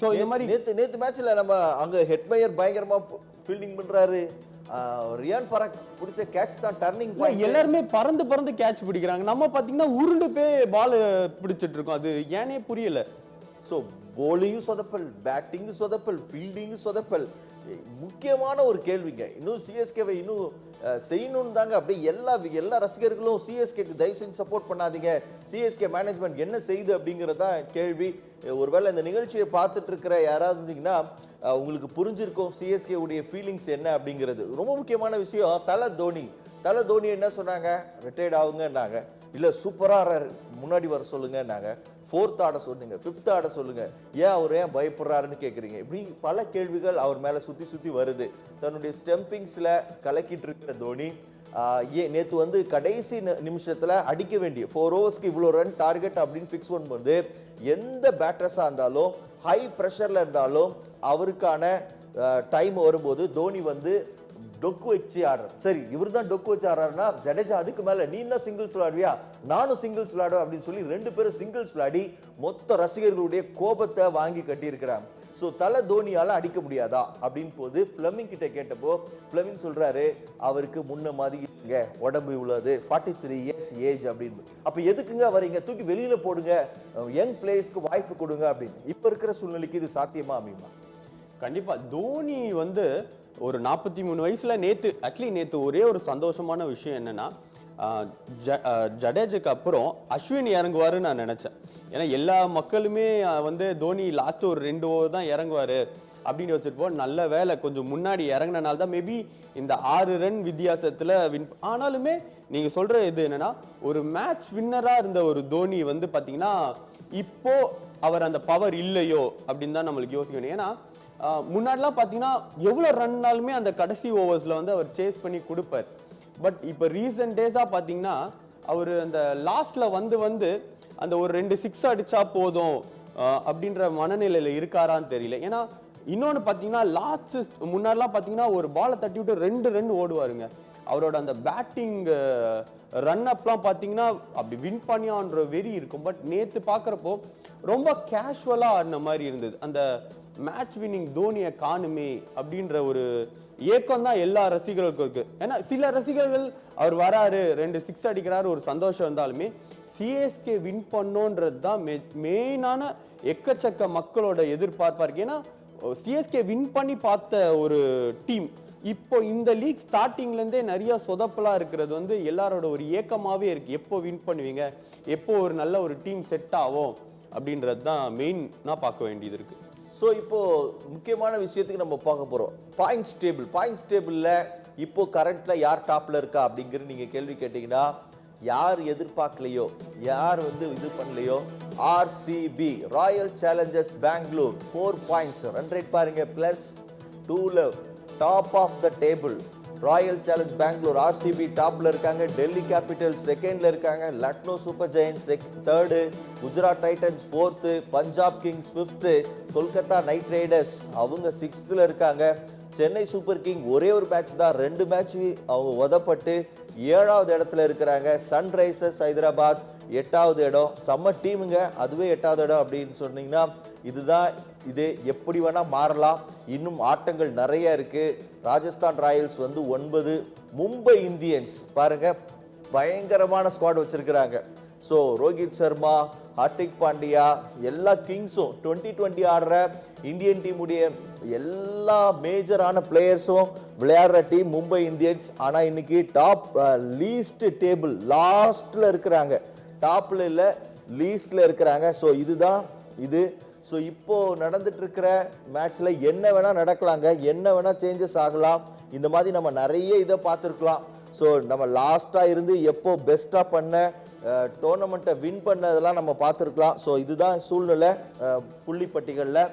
So இந்த மாதிரி நேத்து மேட்ச்ல நம்ம அங்க ஹெட்மயர் பயங்கரமா ஃபீல்டிங் பண்றாரு. ரியான் பராக் பிடிச்ச கேட்ச் தான் டர்னிங் பாயிண்ட். எல்லாருமே பறந்து பறந்து கேட்ச் பிடிக்கிறாங்க. நம்ம பாத்தீங்கன்னா உருண்டு போய் பால் பிடிச்சிட்டு இருக்கோம். அது ஏனே புரியல. ஸோ போலிங்கும் சொதப்பல், பேட்டிங்கும் சொதப்பல், ஃபீல்டிங்கும் சொதப்பல். முக்கியமான ஒரு கேள்விங்க. இன்னும் சிஎஸ்கேவை இன்னும் செய்யணும்னு தாங்க அப்படியே எல்லா ரசிகர்களும் சிஎஸ்கேக்கு தயவு செஞ்சு சப்போர்ட் பண்ணாதீங்க, சிஎஸ்கே மேனேஜ்மெண்ட் என்ன செய்யுது அப்படிங்கிறதான் கேள்வி. ஒருவேளை இந்த நிகழ்ச்சியை பார்த்துட்டு இருக்கிற யாராவது இருந்தீங்கன்னா உங்களுக்கு புரிஞ்சிருக்கும் சிஎஸ்கே உடைய ஃபீலிங்ஸ் என்ன அப்படிங்கிறது. ரொம்ப முக்கியமான விஷயம், தலை தோனி என்ன சொன்னாங்க, ரிட்டையர்ட் ஆகுங்கன்னாங்க. இல்லை சூப்பராக முன்னாடி வர சொல்லுங்கன்னாங்க. 4th ஆட சொன்னீங்க, 5th ஆட சொல்லுங்க, ஏன் பயப்படுறாருன்னு கேட்குறீங்க. இப்படி பல கேள்விகள் அவர் மேலே சுற்றி வருது. தன்னுடைய ஸ்டம்பிங்ஸில் கலக்கிட்டு இருக்கிற தோனி நேற்று வந்து கடைசி நிமிஷத்தில் அடிக்க வேண்டிய 4 ஓவர்ஸ்க்கு இவ்வளோ ரன் டார்கெட் அப்படின்னு ஃபிக்ஸ் பண்ணும்போது எந்த பேட்டர்ஸாக இருந்தாலும் ஹை ப்ரெஷரில் இருந்தாலும் அவருக்கான டைம் வரும்போது தோனி வந்து டொக்கு வச்சு ஆடுறாரு. சரி, இவர் தான் டொக்கு வச்சு ஆடுறாருன்னா ஜடேஜா அதுக்கு மேல நீ என்ன சிங்கிள்ஸ் விளையாடுவியா, நானும் சிங்கிள்ஸ் விளையாடுவேன் அப்படின்னு சொல்லி 2 பேரும் சிங்கிள்ஸ் விளையாடி மொத்த ரசிகர்களுடைய கோபத்தை வாங்கி கட்டி இருக்கிறாங்க. ஸோ தலை தோனியால அடிக்க முடியாதா அப்படின்னு போது பிளமிங் கிட்ட கேட்டப்போ பிளமிங் சொல்றாரு, அவருக்கு முன்ன மாதிரி உடம்பு உள்ளது, 43 இயர்ஸ் ஏஜ் அப்படின்னு. அப்ப எதுக்குங்க வரீங்க, தூக்கி வெளியில போடுங்க, யங் பிளேயர்ஸ்க்கு வாய்ப்பு கொடுங்க அப்படின்னு. இப்ப இருக்கிற சூழ்நிலைக்கு இது சாத்தியமா அப்படின்னா? கண்டிப்பா தோனி வந்து ஒரு 43 வயசுல நேத்து ஒரே ஒரு சந்தோஷமான விஷயம் என்னன்னா, ஜடேஜாக்கு அப்புறம் அஸ்வின் இறங்குவாருன்னு நான் நினைச்சேன். ஏன்னா எல்லா மக்களுமே வந்து தோனி லாஸ்ட் ஒரு 2 ஓவர் தான் இறங்குவாரு அப்படின்னு வச்சுருப்போம். நல்ல வேலை கொஞ்சம் முன்னாடி இறங்கினால தான் மேபி இந்த 6 ரன் வித்தியாசத்துல வின். ஆனாலுமே நீங்க சொல்ற இது என்னன்னா, ஒரு மேட்ச் வின்னரா இருந்த ஒரு தோனி வந்து பாத்தீங்கன்னா இப்போ அவர் அந்த பவர் இல்லையோ அப்படின்னு தான் நம்மளுக்கு யோசிக்கணும். ஏன்னா முன்னாடிலாம் பார்த்தீங்கன்னா எவ்வளோ ரன்னாலுமே அந்த கடைசி ஓவர்ஸில் வந்து அவர் சேஸ் பண்ணி கொடுப்பார். பட் இப்போ ரீசன்ட் டேஸாக பார்த்தீங்கன்னா அவர் அந்த லாஸ்ட்டில் வந்து அந்த ஒரு 2 6 அடித்தா போதும் அப்படின்ற மனநிலையில் இருக்காரான்னு தெரியல. ஏன்னா இன்னொன்று பார்த்தீங்கன்னா முன்னாடிலாம் பார்த்தீங்கன்னா ஒரு பாலை தட்டி விட்டு 2 ரன் ஓடுவாருங்க. அவரோட அந்த பேட்டிங் ரன் அப்லாம் பார்த்தீங்கன்னா அப்படி வின் பண்ணியான்ற வெறி இருக்கும். பட் நேற்று பார்க்குறப்போ ரொம்ப கேஷுவலாக ஆடின மாதிரி இருந்தது. அந்த மேட்ச் வின்னிங் தோனியை காணுமே அப்படின்ற ஒரு ஏக்கம் தான் எல்லா ரசிகர்களுக்கும் இருக்கு. ஏன்னா சில ரசிகர்கள் அவர் வராரு 2 6 அடிக்கிறாரு ஒரு சந்தோஷம் இருந்தாலுமே சிஎஸ்கே வின் பண்ணோன்றது தான் மெயினான எக்கச்சக்க மக்களோட எதிர்பார்ப்பா இருக்கு. ஏன்னா சிஎஸ்கே வின் பண்ணி பார்த்த ஒரு டீம் இப்போ இந்த லீக் ஸ்டார்டிங்ல இருந்தே நிறைய சொதப்பலா இருக்கிறது வந்து எல்லாரோட ஒரு ஏக்கமாவே இருக்கு. எப்போ வின் பண்ணுவீங்க, எப்போ ஒரு நல்ல ஒரு டீம் செட் ஆகும் அப்படின்றது தான் மெயினா பார்க்க வேண்டியது இருக்கு. ஸோ இப்போ முக்கியமான விஷயத்துக்கு நம்ம பார்க்க போறோம். பாயிண்ட்ஸ் டேபிளில் இப்போ கரண்ட்ல யார் டாப்ல இருக்கா அப்படிங்கிற நீங்க கேள்வி கேட்டீங்கன்னா, யார் எதிர்பார்க்கலையோ, யார் வந்து இது பண்ணலையோ, RCB Royal Challengers Bangalore 4 points run rate பாருங்க +2 top of the table. Royal Challenge Bangalore RCB டாப்ல இருக்காங்க, டெல்லி கேபிட்டல்ஸ் செகண்ட்ல இருக்காங்க, Lucknow Super Giants 3rd, Gujarat Titans 4th, Punjab Kings 5th, Kolkata Knight Riders அவங்க 6th இருக்காங்க. சென்னை சூப்பர் கிங் ஒரே ஒரு மேட்ச் தான், 2 மேட்ச் அவங்க உதப்பட்டு 7வது இடத்துல இருக்கிறாங்க. சன்ரைசர்ஸ் ஹைதராபாத் 8வது இடம். செம்ம டீமுங்க, அதுவே 8வது இடம் அப்படின்னு சொன்னீங்கன்னா இது எப்படி வேணா மாறலாம். இன்னும் ஆட்டங்கள் நிறைய இருக்கு. ராஜஸ்தான் ராயல்ஸ் வந்து 9, மும்பை இந்தியன்ஸ் பாருங்க பயங்கரமான ஸ்குவாட் வச்சிருக்கிறாங்க. ஸோ ரோஹித் சர்மா, ஹார்திக் பாண்டியா, எல்லா கிங்ஸும் 2020 ஆடுற இந்தியன் டீமுடைய எல்லா மேஜரான பிளேயர்ஸும் விளையாடுற டீம் மும்பை இந்தியன்ஸ். ஆனால் இன்னைக்கு டாப் லீஸ்ட் டேபிள் லாஸ்ட்ல இருக்கிறாங்க, டாப்ல இல்லை லீஸ்ட்ல இருக்கிறாங்க. ஸோ இதுதான் இது. ஸோ இப்போ நடந்துட்டு இருக்கிற மேட்ச்ல என்ன வேணா நடக்கலாங்க, என்ன வேணா சேஞ்சஸ் ஆகலாம். இந்த மாதிரி நம்ம நிறைய இதை பார்த்துருக்கலாம். ஸோ நம்ம லாஸ்டா இருந்து எப்போ பெஸ்டா பண்ண டோர்னமெண்ட்டை வின் பண்ணதெல்லாம் நம்ம பார்த்துருக்கலாம். ஸோ இதுதான் சூழ்நிலை புள்ளிப்பட்டிகளில்.